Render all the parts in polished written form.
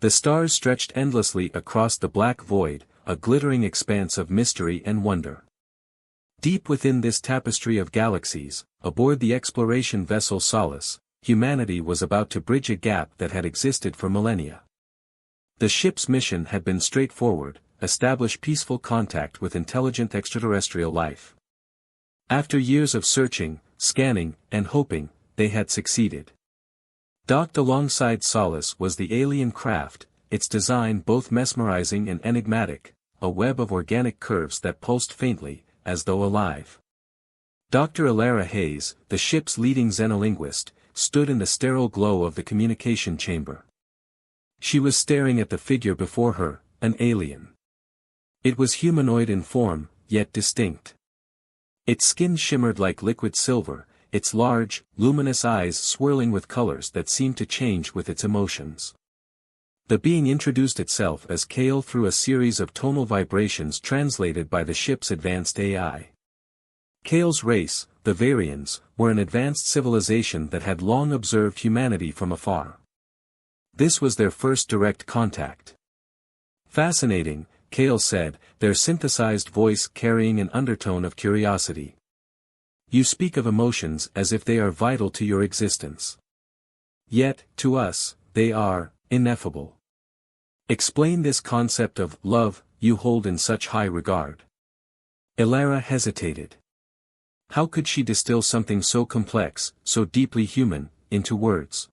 The stars stretched endlessly across the black void, a glittering expanse of mystery and wonder. Deep within this tapestry of galaxies, aboard the exploration vessel Solace, humanity was about to bridge a gap that had existed for millennia. The ship's mission had been straightforward: establish peaceful contact with intelligent extraterrestrial life. After years of searching, scanning, and hoping, they had succeeded. Docked alongside Solace was the alien craft, its design both mesmerizing and enigmatic, a web of organic curves that pulsed faintly, as though alive. Dr. Elara Hayes, the ship's leading xenolinguist, stood in the sterile glow of the communication chamber. She was staring at the figure before her, an alien. It was humanoid in form, yet distinct. Its skin shimmered like liquid silver, its large, luminous eyes swirling with colors that seemed to change with its emotions. The being introduced itself as Kael through a series of tonal vibrations translated by the ship's advanced AI. Kael's race, the Varians, were an advanced civilization that had long observed humanity from afar. This was their first direct contact. Fascinating, Kael said, their synthesized voice carrying an undertone of curiosity. You speak of emotions as if they are vital to your existence. Yet, to us, they are ineffable. Explain this concept of love you hold in such high regard. Elara hesitated. How could she distill something so complex, so deeply human, into words?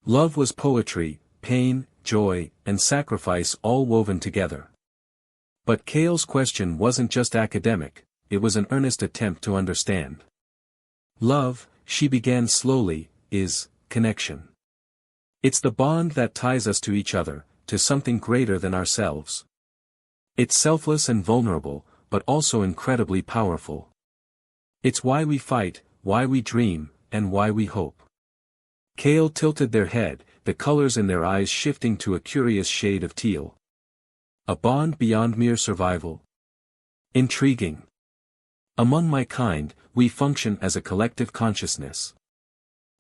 Love was poetry, pain, joy, and sacrifice all woven together. But Kael's question wasn't just academic, it was an earnest attempt to understand. Love, she began slowly, is connection. It's the bond that ties us to each other, to something greater than ourselves. It's selfless and vulnerable, but also incredibly powerful. It's why we fight, why we dream, and why we hope. Kael tilted their head, the colors in their eyes shifting to a curious shade of teal. A bond beyond mere survival? Intriguing. Among my kind, we function as a collective consciousness.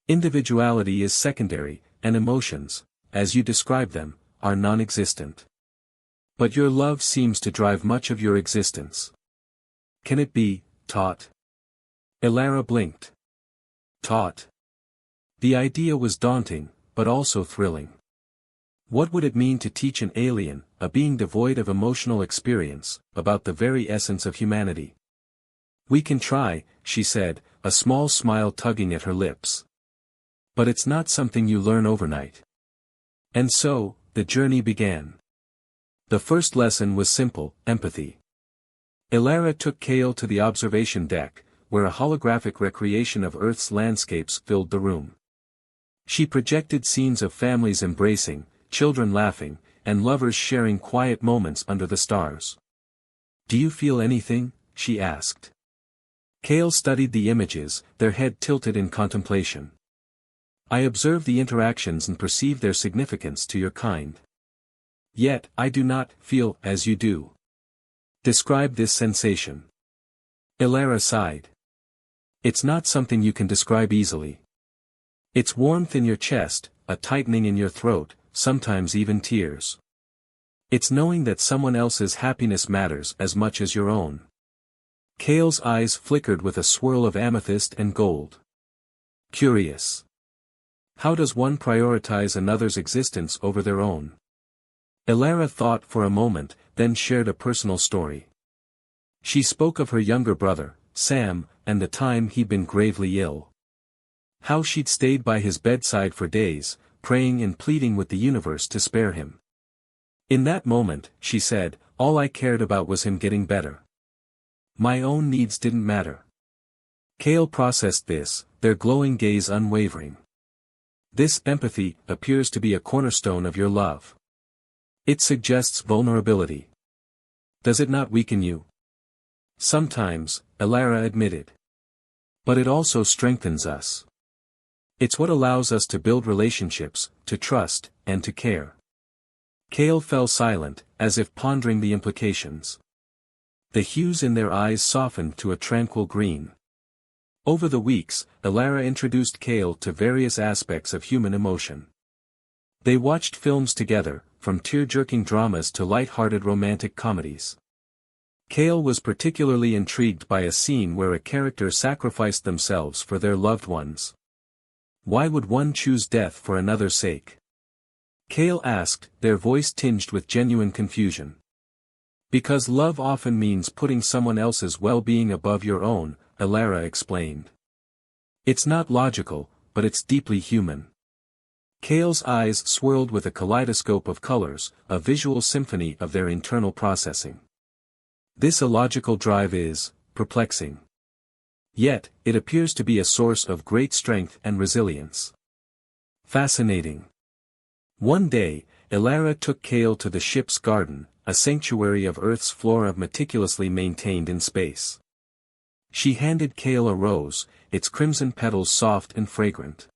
Individuality is secondary, and emotions, as you describe them, are non-existent. But your love seems to drive much of your existence. Can it be taught? Elara blinked. Taught. The idea was daunting, but also thrilling. What would it mean to teach an alien, a being devoid of emotional experience, about the very essence of humanity? We can try, she said, a small smile tugging at her lips. But it's not something you learn overnight. And so, the journey began. The first lesson was simple: empathy. Elara took Kael to the observation deck, where a holographic recreation of Earth's landscapes filled the room. She projected scenes of families embracing, children laughing, and lovers sharing quiet moments under the stars. Do you feel anything? She asked. Kael studied the images, their head tilted in contemplation. I observe the interactions and perceive their significance to your kind. Yet, I do not feel as you do. Describe this sensation. Elara sighed. It's not something you can describe easily. It's warmth in your chest, a tightening in your throat, sometimes even tears. It's knowing that someone else's happiness matters as much as your own. Kael's eyes flickered with a swirl of amethyst and gold. Curious. How does one prioritize another's existence over their own? Elara thought for a moment, then shared a personal story. She spoke of her younger brother, Sam, and the time he'd been gravely ill. How she'd stayed by his bedside for days, praying and pleading with the universe to spare him. In that moment, she said, all I cared about was him getting better. My own needs didn't matter. Kael processed this, their glowing gaze unwavering. This empathy appears to be a cornerstone of your love. It suggests vulnerability. Does it not weaken you? Sometimes, Elara admitted. But it also strengthens us. It's what allows us to build relationships, to trust, and to care. Kael fell silent, as if pondering the implications. The hues in their eyes softened to a tranquil green. Over the weeks, Elara introduced Kael to various aspects of human emotion. They watched films together, from tear-jerking dramas to light-hearted romantic comedies. Kael was particularly intrigued by a scene where a character sacrificed themselves for their loved ones. Why would one choose death for another's sake? Kael asked, their voice tinged with genuine confusion. Because love often means putting someone else's well-being above your own, Elara explained. It's not logical, but it's deeply human. Kael's eyes swirled with a kaleidoscope of colors, a visual symphony of their internal processing. This illogical drive is perplexing. Yet, it appears to be a source of great strength and resilience. Fascinating. One day, Elara took Kael to the ship's garden, a sanctuary of Earth's flora meticulously maintained in space. She handed Kael a rose, its crimson petals soft and fragrant.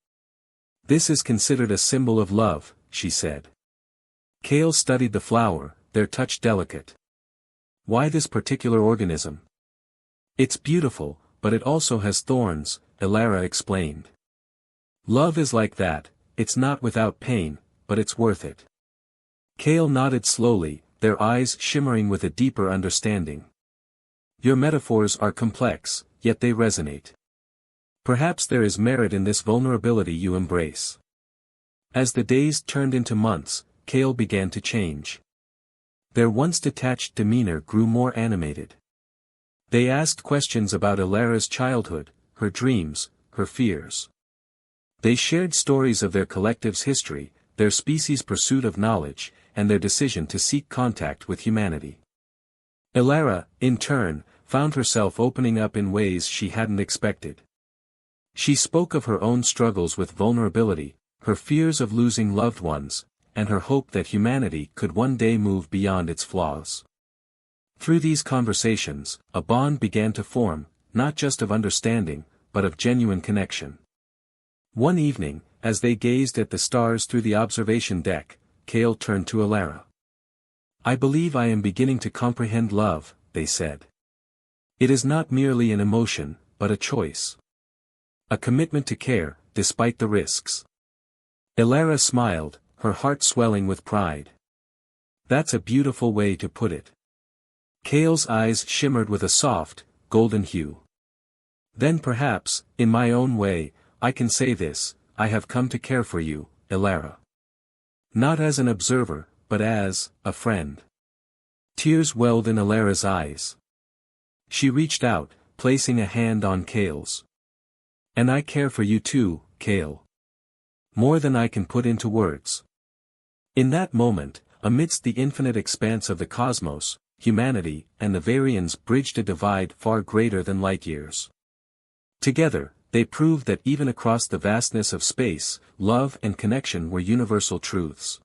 This is considered a symbol of love, she said. Kael studied the flower, their touch delicate. Why this particular organism? It's beautiful, but it also has thorns, Elara explained. Love is like that, it's not without pain, but it's worth it. Kael nodded slowly, their eyes shimmering with a deeper understanding. Your metaphors are complex, yet they resonate. Perhaps there is merit in this vulnerability you embrace. As the days turned into months, Kael began to change. Their once detached demeanor grew more animated. They asked questions about Elara's childhood, her dreams, her fears. They shared stories of their collective's history, their species' pursuit of knowledge, and their decision to seek contact with humanity. Elara, in turn, found herself opening up in ways she hadn't expected. She spoke of her own struggles with vulnerability, her fears of losing loved ones, and her hope that humanity could one day move beyond its flaws. Through these conversations, a bond began to form, not just of understanding, but of genuine connection. One evening, as they gazed at the stars through the observation deck, Kael turned to Elara. I believe I am beginning to comprehend love, they said. It is not merely an emotion, but a choice. A commitment to care, despite the risks. Elara smiled, her heart swelling with pride. That's a beautiful way to put it. Kael's eyes shimmered with a soft, golden hue. Then perhaps, in my own way, I can say this, I have come to care for you, Elara. Not as an observer, but as a friend. Tears welled in Elara's eyes. She reached out, placing a hand on Kael's. And I care for you too, Kael. More than I can put into words. In that moment, amidst the infinite expanse of the cosmos, humanity and the Varians bridged a divide far greater than light years. Together, they proved that even across the vastness of space, love and connection were universal truths.